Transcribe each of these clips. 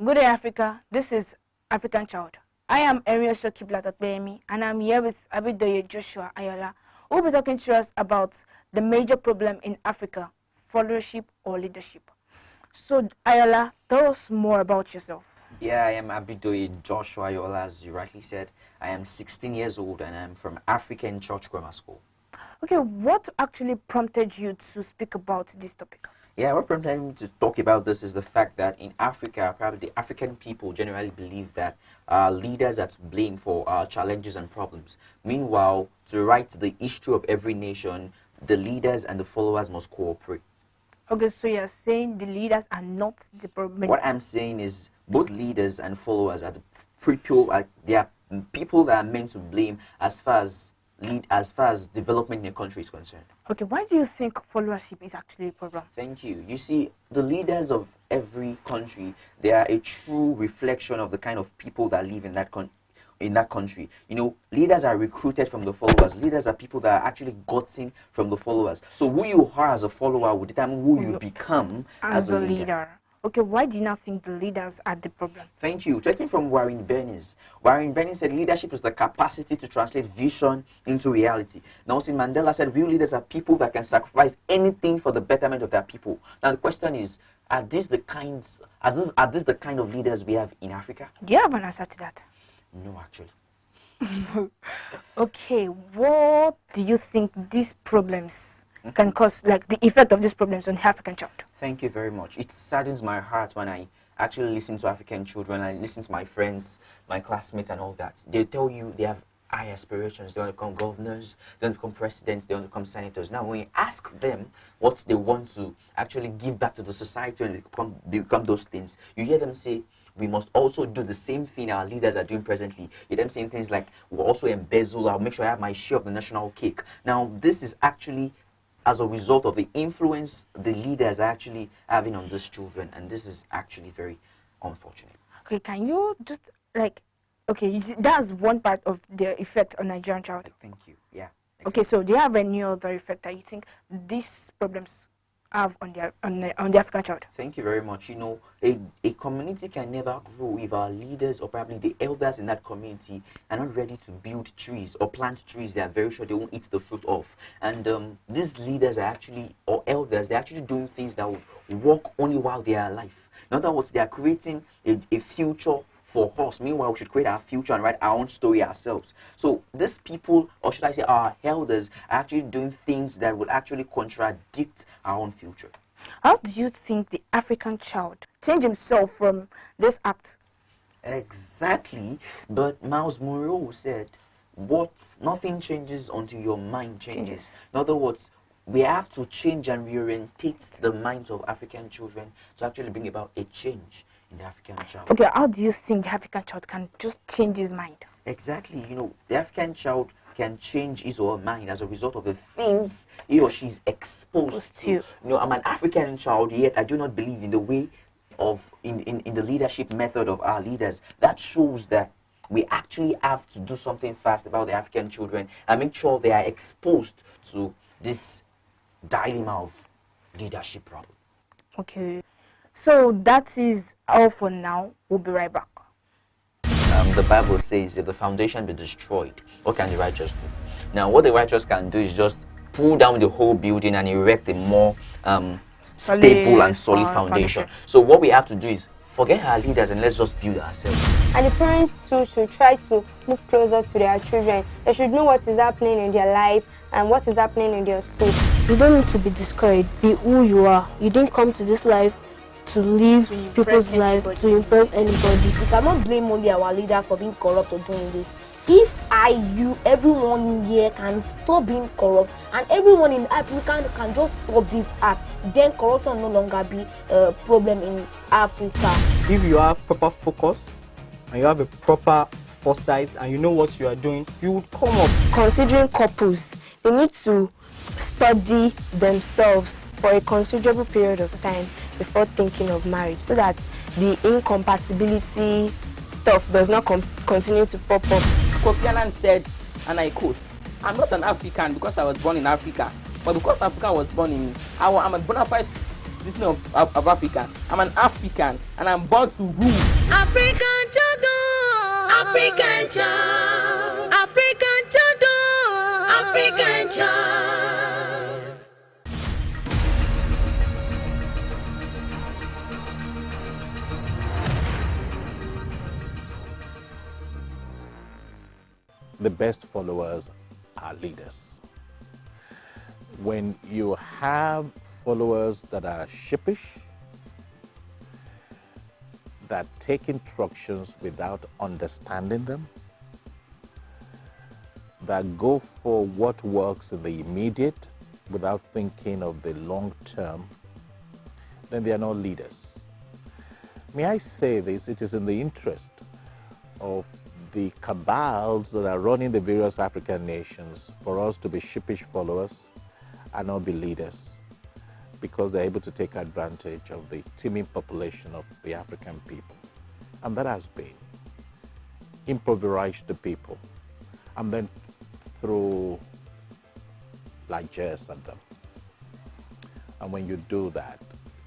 Good day, Africa. This is African Child. I am Erioso Kiblatatbemi, and I'm here with Abidoye Joshua Ayola, who will be talking to us about the major problem in Africa, followership or leadership. So, Ayola, tell us more about yourself. Yeah, I am Abidoye Joshua Ayola, as you rightly said. I am 16 years old and I'm from African Church Grammar School. Okay, what actually prompted you to speak about this topic? Yeah, what prompted me to talk about this is the fact that in Africa, probably the African people generally believe that leaders are to blame for challenges and problems. Meanwhile, to write the history of every nation, the leaders and the followers must cooperate. Okay, so you're saying the leaders are not the problem. What I'm saying is both leaders and followers are the people, they are people that are meant to blame as far as development in a country is concerned. Okay, why do you think followership is actually a problem? Thank you. You see, the leaders of every country, they are a true reflection of the kind of people that live in that country. You know, leaders are recruited from the followers. Leaders are people that are actually gotten from the followers. So who you are as a follower will determine who you become as a leader. Okay, why do you not think the leaders are the problem? Thank you. Taking from Warren Bennis. Warren Bennis said leadership is the capacity to translate vision into reality. Nelson Mandela said real leaders are people that can sacrifice anything for the betterment of their people. Now the question is, are these the kind of leaders we have in Africa? Do you have an answer to that? No, actually. Okay, what do you think these problems can cause, like the effect of these problems on the African child? Thank you very much. It saddens my heart when I actually listen to African children. I listen to my friends, my classmates and all that. They tell you they have high aspirations. They want to become governors, they want to become presidents, they want to become senators. Now when you ask them what they want to actually give back to the society when they become those things, you hear them say, we must also do the same thing our leaders are doing presently. You hear them saying things like, we'll also embezzle, I'll make sure I have my share of the national cake. Now this is actually as a result of the influence the leaders are actually having on these children, and this is actually very unfortunate. Okay, can you just okay, that's one part of the effect on Nigerian child. Thank you. Yeah. Exactly. Okay, so do you have any other effect that you think these problems have on the African child? Thank you very much. You know, a community can never grow if our leaders or probably the elders in that community are not ready to build trees or plant trees they are very sure they won't eat the fruit of. And these leaders are actually, or elders, they're actually doing things that will work only while they are alive. In other words, they are creating a future for us. Meanwhile, we should create our future and write our own story ourselves. So these people, or should I say our elders, are actually doing things that will actually contradict our own future. How do you think the African child changed himself from this act? Exactly, but Miles Monroe said, nothing changes until your mind changes. In other words, we have to change and reorientate the minds of African children to actually bring about a change in the African child. Okay, how do you think the African child can just change his mind? Exactly, you know, the African child can change his or her mind as a result of the things he or she is exposed to. You know, I'm an African child, yet I do not believe in the way of, in the leadership method of our leaders. That shows that we actually have to do something fast about the African children and make sure they are exposed to this dilemma of leadership problem. Okay. So that is all for now. We'll be right back. The Bible says if the foundation be destroyed, what can the righteous do? Now, what the righteous can do is just pull down the whole building and erect a more stable and solid foundation. So what we have to do is forget our leaders and let's just build ourselves. And the parents too should try to move closer to their children. They should know what is happening in their life and what is happening in their school. You don't need to be discouraged. Be who you are. You didn't come to this life to live people's life, to impress anybody. We cannot blame only our leaders for being corrupt or doing this. If everyone here can stop being corrupt and everyone in Africa can just stop this act, then corruption will no longer be a problem in Africa. If you have proper focus and you have a proper foresight and you know what you are doing, you would come up. Considering couples, they need to study themselves for a considerable period of time before thinking of marriage, so that the incompatibility stuff does not continue to pop up. Kofi Annan said, and I quote, "I'm not an African because I was born in Africa, but because Africa was born in me. I'm a bona fide citizen of Africa. I'm an African and I'm born to rule." African children, African child, African children, African child. The best followers are leaders. When you have followers that are sheepish, that take instructions without understanding them, that go for what works in the immediate without thinking of the long term, then they are not leaders. May I say this, it is in the interest of the cabals that are running the various African nations for us to be sheepish followers and not be leaders, because they're able to take advantage of the teeming population of the African people. And that has been impoverish the people and then throw largesse at them. And when you do that,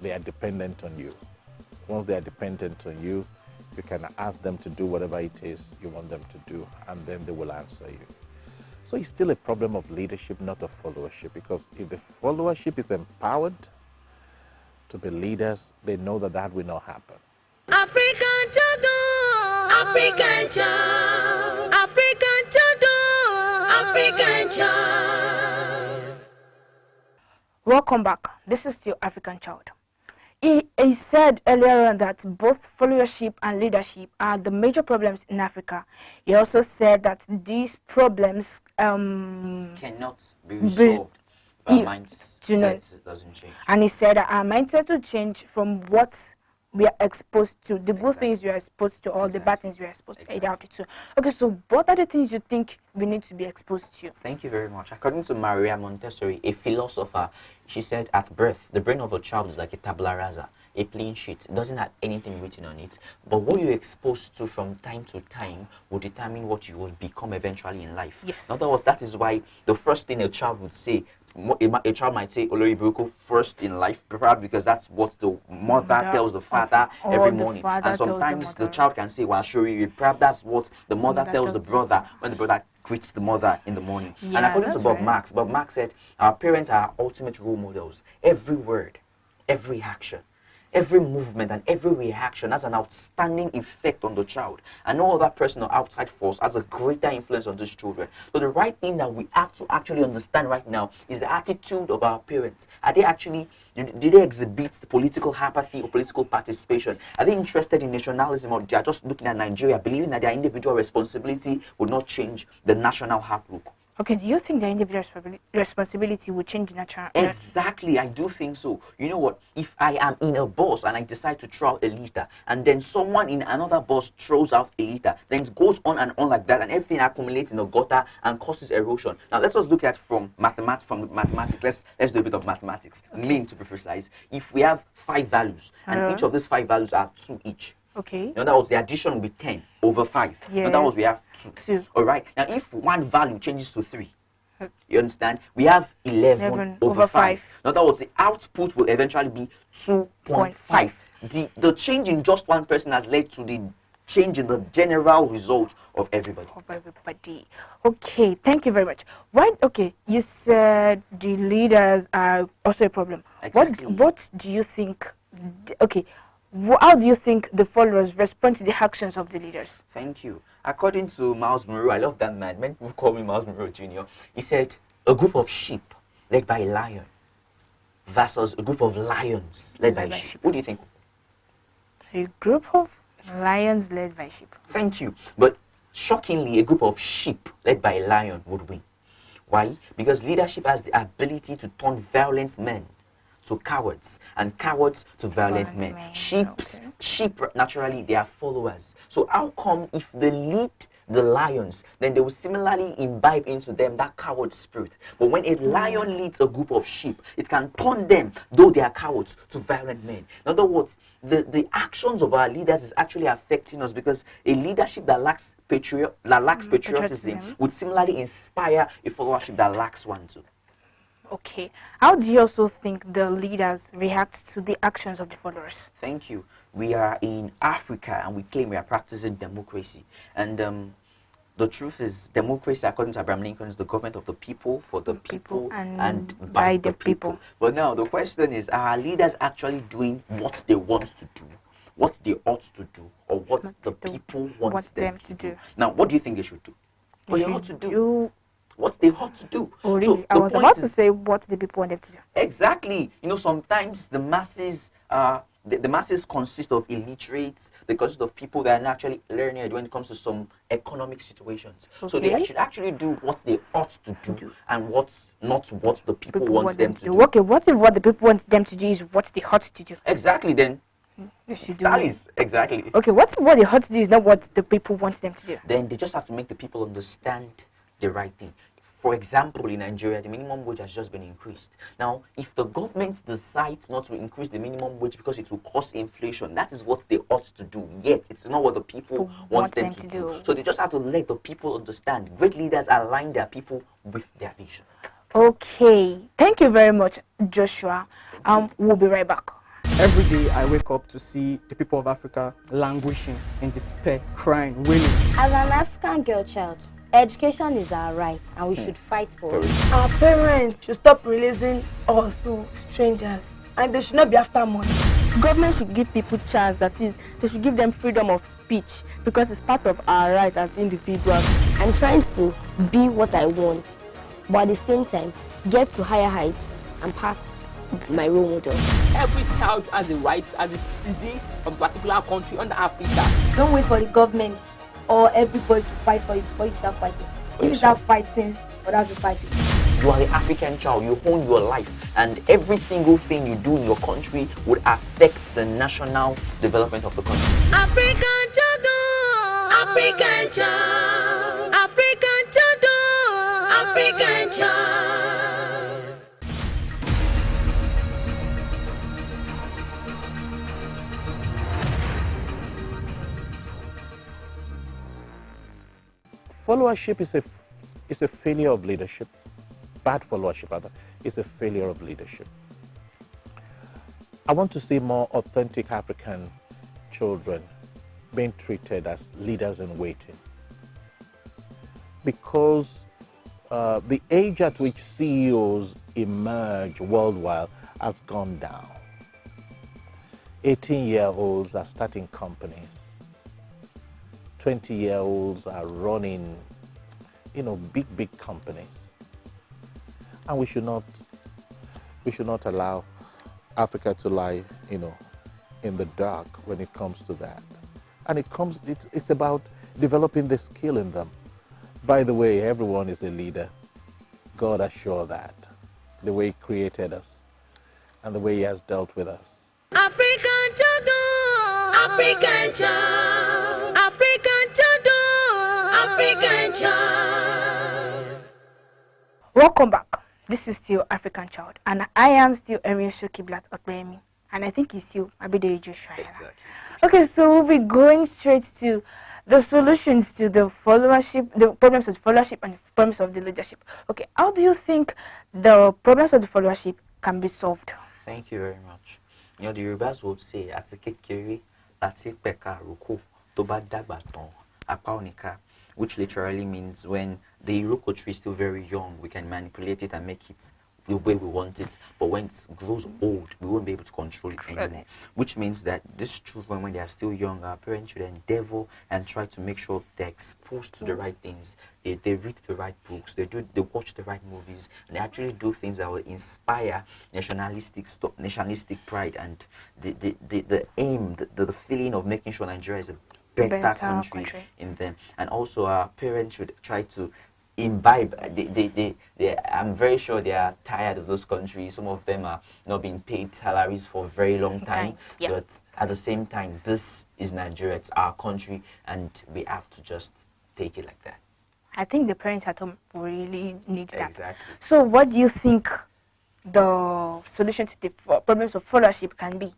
they are dependent on you. Once they are dependent on you, you can ask them to do whatever it is you want them to do, and then they will answer you. So it's still a problem of leadership, not of followership, because if the followership is empowered to be leaders, they know that that will not happen. African children, African child, African children, African child. Welcome back. This is still African Child. He said earlier on that both followership and leadership are the major problems in Africa. He also said that these problems cannot be resolved if our mindset doesn't change. And he said that our mindset will change from what we are exposed to, the good things we are exposed to, or the bad things we are exposed to, adapted to. Okay, so what are the things you think we need to be exposed to? Thank you very much. According to Maria Montessori, a philosopher, she said at birth, the brain of a child is like a tabula rasa, a plain sheet. It doesn't have anything written on it. But what you're exposed to from time to time will determine what you will become eventually in life. Yes. In other words, that is why the first thing a child would say, a child might say Olori Buruko first in life, probably because that's what the mother tells the father every morning. And sometimes the child can say, well, Shuri, perhaps that's what the mother tells the brother when the brother greets the mother in the morning. Yeah, and according to Bob Marx said, our parents are our ultimate role models. Every word, every action, every movement and every reaction has an outstanding effect on the child, and no other person or outside force has a greater influence on these children. So the right thing that we have to actually understand right now is the attitude of our parents. Are they actually, do they exhibit political apathy or political participation? Are they interested in nationalism, or they are just looking at Nigeria, believing that their individual responsibility would not change the national outlook? Okay, do you think the individual responsibility will change the natural? Exactly, I do think so. You know what? If I am in a bus and I decide to throw out a liter, and then someone in another bus throws out a liter, then it goes on and on like that, and everything accumulates in a gutter and causes erosion. Now let us look at from mathematics. Let's do a bit of mathematics. Okay. Mean to be precise. If we have 5 values, and each of these 5 values are 2 each. Okay. In other words, the addition will be 10 over 5. Yes. In other words, we have 2. All right. Now, if one value changes to 3, you understand? We have 11 over 5. In other words, the output will eventually be 2.5. The change in just one person has led to the change in the general result of everybody. Okay, thank you very much. Right, okay, you said the leaders are also a problem. Exactly. What do you think, okay, how do you think the followers respond to the actions of the leaders? Thank you. According to Miles Monroe, I love that man. Many people call me Miles Monroe Jr. He said, a group of sheep led by a lion versus a group of lions led by a sheep. What do you think? A group of lions led by sheep. Thank you. But shockingly, a group of sheep led by a lion would win. Why? Because leadership has the ability to turn violent men to cowards, and cowards to violent men. Sheep naturally, they are followers. So how come if they lead the lions, then they will similarly imbibe into them that coward spirit? But when a lion leads a group of sheep, it can turn them, though they are cowards, to violent men. In other words, the actions of our leaders is actually affecting us, because a leadership that lacks patriotism would similarly inspire a followership that lacks one too. Okay. How do you also think the leaders react to the actions of the followers? Thank you. We are in Africa and we claim we are practicing democracy. And the truth is, democracy, according to Abraham Lincoln, is the government of the people, for the people, and by the people. But now the question is, are our leaders actually doing what they want to do, what they ought to do, or what the people want them to do? Now, what do you think they should do? What they ought to do? What they ought to do. Oh, really? So I was about to say what the people want them to do. Exactly. You know, sometimes the masses the masses consist of illiterates. They consist of people that are naturally learned when it comes to some economic situations. Okay. So they should actually do what they ought to do and not what the people want them to do. Okay, what if what the people want them to do is what they ought to do? Exactly, then. They should do That it. is, exactly. Okay, what if what they ought to do is not what the people want them to do? Then they just have to make the people understand the right thing. For example, in Nigeria, the minimum wage has just been increased. Now, if the government decides not to increase the minimum wage because it will cause inflation, that is what they ought to do. Yet, it's not what the people want them to do. So they just have to let the people understand. Great leaders align their people with their vision. Okay, thank you very much, Joshua. We'll be right back. Every day I wake up to see the people of Africa languishing in despair, crying, wailing. As an African girl child, education is our right and we should fight for it. Our parents should stop releasing us to strangers, and they should not be after money. Government should give people chance, that is, they should give them freedom of speech, because it's part of our right as individuals. I'm trying to be what I want, but at the same time, get to higher heights and pass my role model. Every child has a right as a citizen of a particular country under Africa. Don't wait for the government or everybody to fight for you before you start fighting. If you start fighting, others will fight you. You are the African child, you own your life, and every single thing you do in your country would affect the national development of the country. African child, African child, African child, African child. Followership is a failure of leadership. Bad followership, rather, is a failure of leadership. I want to see more authentic African children being treated as leaders in waiting. Because the age at which CEOs emerge worldwide has gone down. 18-year-olds are starting companies. 20-year-olds are running, big companies. And we should not allow Africa to lie, in the dark when it comes to that. And it's about developing the skill in them. By the way, everyone is a leader. God assure that. The way He created us and the way He has dealt with us. African child, African child, African child, African child. Welcome back. This is still African Child, and I am still Ariel Kiblat Okbemi, and I think he's still Abidoye Joshua. Exactly. Okay, so we'll be going straight to the solutions to the followership, the problems of the followership and the problems of the leadership. Okay, how do you think the problems of the followership can be solved? Thank you very much. The Yorubas would say, "Ati kekere, ati peka ruku, toba dagba ton, apa onika," which literally means when the iroko tree is still very young, we can manipulate it and make it the way we want it. But when it grows old, we won't be able to control it anymore. Which means that these children, when they are still young, our parents should endeavor and try to make sure they're exposed to the right things. They read the right books, they watch the right movies, and they actually do things that will inspire nationalistic pride and the aim, the feeling of making sure Nigeria is a better country in them. And also our parents should try to imbibe. I'm very sure they are tired of those countries. Some of them are not being paid salaries for a very long time. But at the same time, this is Nigeria, it's our country, and we have to just take it like that. I think the parents at home really need that. Exactly. So what do you think the solution to the problems of followership can be?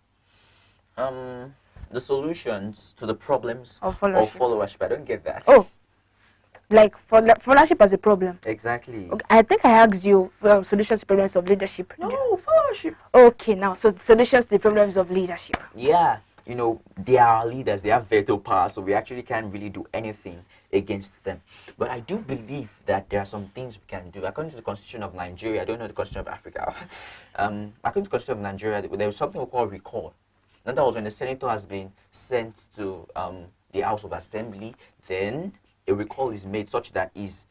The solutions to the problems of followership. I don't get that. Oh, like followership as a problem. Exactly. Okay, I think I asked you solutions to problems of leadership. No, followership. Okay, now so solutions to problems of leadership. Yeah, you know, they are our leaders, they have veto power, so we actually can't really do anything against them. But I do believe that there are some things we can do. According to the Constitution of Nigeria, I don't know the Constitution of Africa. According to the Constitution of Nigeria, there was something we call recall. And that was when the senator has been sent to the House of Assembly, then a recall is made such that he's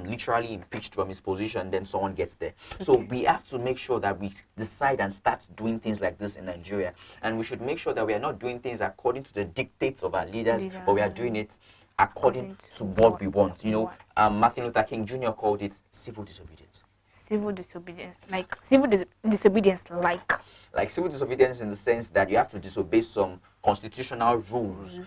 literally impeached from his position, then someone gets there. Okay. So we have to make sure that we decide and start doing things like this in Nigeria. And we should make sure that we are not doing things according to the dictates of our leaders, but we are doing it according to what we want. You know, Martin Luther King Jr. called it civil disobedience. Civil disobedience, like disobedience, like civil disobedience in the sense that you have to disobey some constitutional rules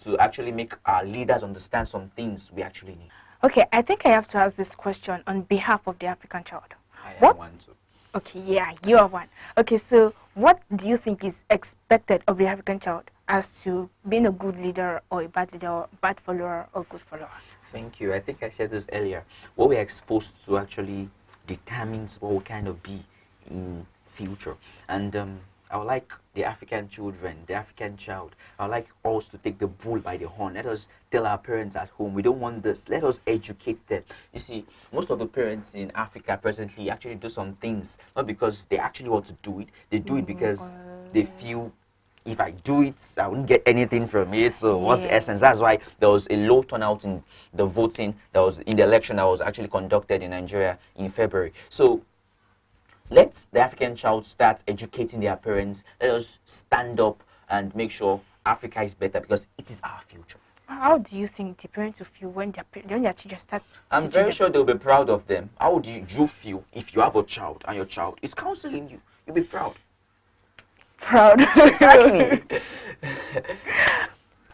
to actually make our leaders understand some things we actually need. Okay, I think I have to ask this question on behalf of the African child. I want to. Okay, yeah, you are one. Okay, so what do you think is expected of the African child as to being a good leader or a bad leader or bad follower or good follower? Thank you. I think I said this earlier. What we're exposed to actually determines what we kind of be in future. And I would like the African children, the African child, I would like us to take the bull by the horn. Let us tell our parents at home, we don't want this. Let us educate them. You see, most of the parents in Africa presently actually do some things, not because they actually want to do it. They do it because they feel, if I do it, I wouldn't get anything from it. So what's the essence? That's why there was a low turnout in the voting that was in the election that was actually conducted in Nigeria in February. So let the African child start educating their parents. Let us stand up and make sure Africa is better because it is our future. How do you think the parents will feel when their children start? I'm very sure they'll be proud of them. How would you feel if you have a child and your child is counseling you? You'll be proud. Proud. Exactly.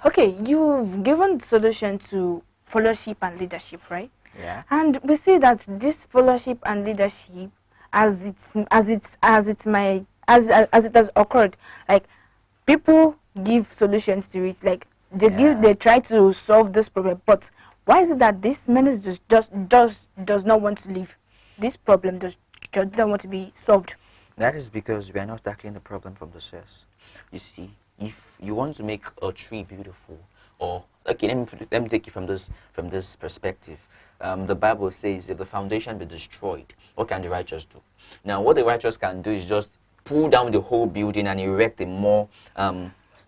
Okay, you've given the solution to followership and leadership, right? Yeah. And we see that this followership and leadership, as it has occurred, like people give solutions to it, like they try to solve this problem, but why is it that this minister does not want to leave? This problem does not want to be solved. That is because we are not tackling the problem from the source. You see, if you want to make a tree beautiful, or okay, let me take it from this perspective. The Bible says, if the foundation be destroyed, what can the righteous do? Now, what the righteous can do is just pull down the whole building and erect a more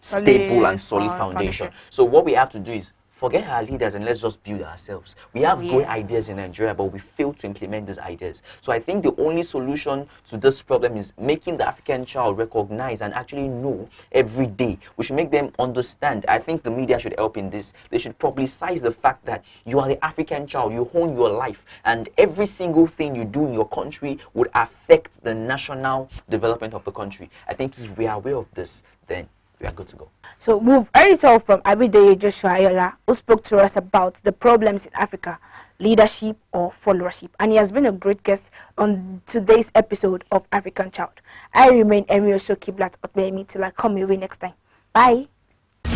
stable and solid foundation. So what we have to do is forget our leaders and let's just build ourselves. We have great ideas in Nigeria, but we fail to implement these ideas. So I think the only solution to this problem is making the African child recognize and actually know every day. We should make them understand. I think the media should help in this. They should publicize the fact that you are the African child, you own your life, and every single thing you do in your country would affect the national development of the country. I think if we are aware of this, then we are good to go. So we've heard it all from Abidoye Joshua Ayola, who spoke to us about the problems in Africa, leadership or followership. And he has been a great guest on today's episode of African Child. I remain Emioso Kiblat Otbemi till I come your way next time. Bye.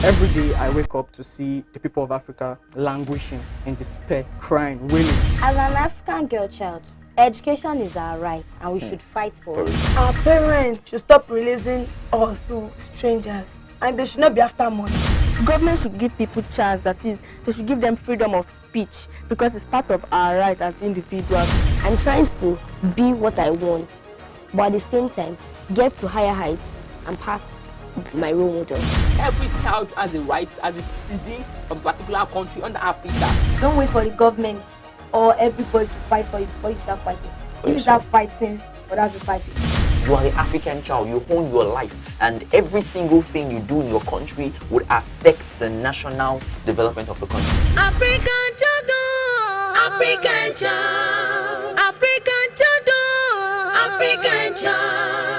Every day I wake up to see the people of Africa languishing in despair, crying, wailing. As an African girl child, education is our right and we should fight for it. Our parents should stop releasing us to strangers, and they should not be after money. Government should give people chance, that is, they should give them freedom of speech because it's part of our right as individuals. I'm trying to be what I want, but at the same time, get to higher heights and pass my role model. Every child has a right as a citizen of a particular country under Africa. Don't wait for the government or everybody to fight for you before you start fighting. If you start fighting, others will fight you. You are the African child, you own your life, and every single thing you do in your country would affect the national development of the country. African child, African child, African child, African child.